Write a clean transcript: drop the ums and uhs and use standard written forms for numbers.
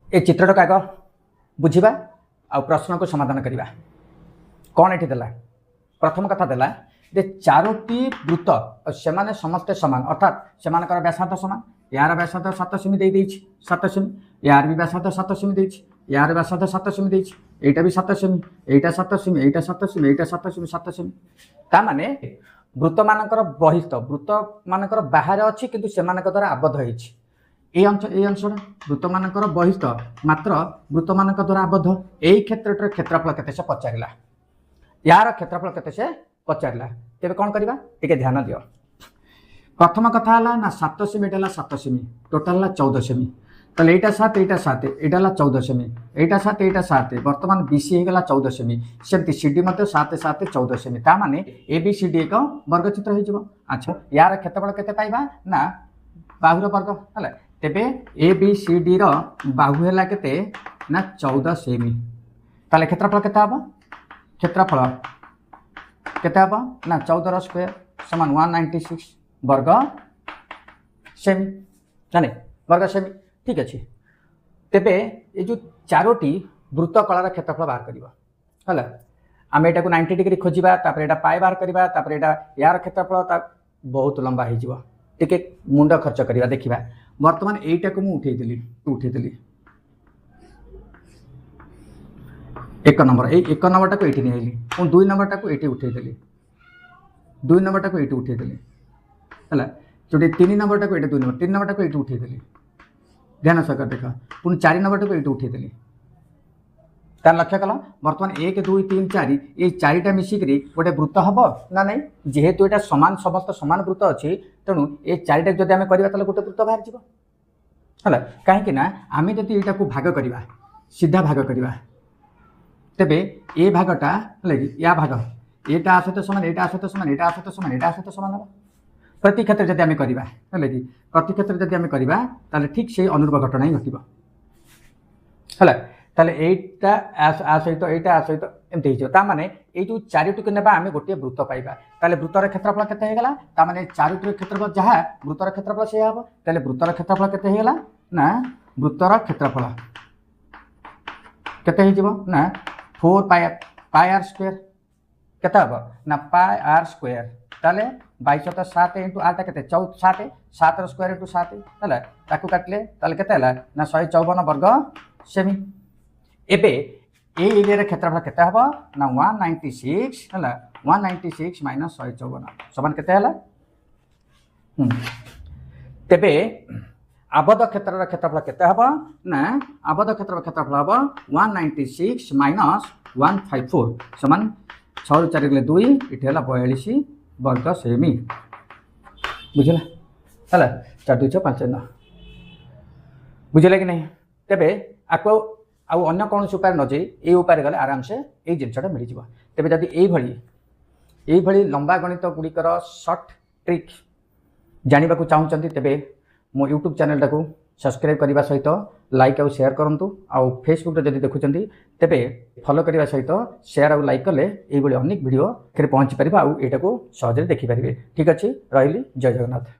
ए चित्रटा आग बुझा आ प्रश्न को समाधान करवा कौन ये देला प्रथम कथा देला जे चारोटी वृत्त से समस्ते समान अर्थात से व्यासार्ध समान यार व्यासार्ध 7 सेमी 7 सेमी यार भी व्यासार्ध 7 सेमी यार व्यासार्ध 7 सेमी एटा भी 7 सेमी एटा 7 सेमी एटा 7 सेमी एटा 7 सेमी 7 सेमी ता माने वृत्त मानकर बहिस्थ वृत्त मानकर बाहर अच्छी किंतु से द्वारा आबद्ध होइछि ए अंशटा वृत्त मानकर बहिस्थ मात्र वृत्त मान द्वारा आबद्ध यही क्षेत्र क्षेत्रफल केते से पचारिला यार क्षेत्रफल केते से पचारिला तेरे कौन करवा टिके ध्यान दियो प्रथम कथा है ना 7 सेमी एटा 7 सेमी टोटाल 14 सेमी ताले एटा 7 एटा 7 एटा 14 सेमी एटा 7 एटा 7 वर्तमान बीसी हो गला 14 सेमी सेमती सीडी मते 7 7 14 सेमी ता माने एबीसीडी एक वर्गचित्र हो जिवो अच्छा यार क्षेत्रफल केते पाइबा ना बाहुर वर्ग हला तेबे एबीसीडी रो बाहु हैला केते ना 14 सेमी ताले क्षेत्रफल केते हबो क्षेत्रफल केते हबो ना 14 रो स्क्वायर समान 196 वर्ग सेमी जाने वर्ग सेमी ठीक अच्छे तेबे ये जो चारोटी वृत्त कलार क्षेत्रफल बाहर कर आम एटा को 90 डिग्री खोजा तापर एटा पाए बाहर करवा तापर एटा यार क्षेत्रफल बहुत लंबा हो टिके मुंड खर्च करवा देखा वर्तमान एटा को उठेदेली एक नंबर एक नंबर टाक ये नहीं पुणी 2 नंबर टाक ये उठेदेली 2 नंबर टाक ये उठेदेली है जो 3 नंबर टाक ये 2 नंबर 3 नंबर टाक ये उठेदेली ध्यान सहकार देखा पुणी 4 नंबर टाक ये उठेदेली तार लक्ष्य कल बर्तमान 1 2 3 4 ये 4टा मिसिक गोटे वृत्त हम ना नहीं जेहेतु यहाँ सामान समस्त सामान वृत्त अच्छी तेणु ये 4टा जब आम करवा गोटे वृत्त बाहर है कहीं आम जब यहाँ को भाग करवा सीधा भाग करवा तेबे ए भागटा है या भाग एटा सहित सामान एटा सहित सामान एटा सहित सामान एटा सहित सामान हम प्रति क्षेत्र जब आम करवा है कि प्रति क्षेत्र जब आम करवा ताले ठीक से अनुरूप घटना ही घटो है ताले एटा आ सहित एटा आ सहित एमती हो माने ये जो 4टी को नेबा आम गोटे वृत्त पाइबा ताले वृत्तर क्षेत्रफल केते होगला ता माने 4टी क्षेत्रफल जहाँ वृत्तर क्षेत्रफल से हम ताले वृत्तर क्षेत्रफल केते होगला ना वृत्तर क्षेत्रफल केते हो ना 4 पाई आर स्क्वायर केते हम ना पाई आर स्क्वायर ताले 22 7 इंटू आरटा के 7 7 स्क्वायर इंटू 7 है ताकू काटिले ताले केते हला ना 154 वर्ग सेमी एबे ए एरिया क्षेत्रफल केते हबो ना 196 है 196 माइनस 154 समान केते हला तेबे आबद्ध क्षेत्र क्षेत्रफल केते हबो ना आबद्ध क्षेत्रफल हबो 196 माइनस 154 समान 6 ରୁ 4 गले 2 इटे हला 42 वर्ग सेमी बुझला है 4 2 6 5 9 बुझे कि नहीं तेबे आपको आउ अन्य कौन उपाय न जाई ये उपाय गले आराम से ये जिनटा मिल जाव तेबे जदि ये लंबा गणित गुड़िकर सर्ट ट्रिक जानवा चाहते तेबे मो यूट्यूब चैनल टाको सब्सक्राइब करने सहित लाइक आउ शेयर करूँ आउ फेसबुक जदि देखुं तेबे फॉलो करने सहित शेयर आउ लाइक कले ये अनेक वीडियो पहुँची पार आउ यहाँ को सहज देखिपारे ठीक अच्छे रही जय जगन्नाथ।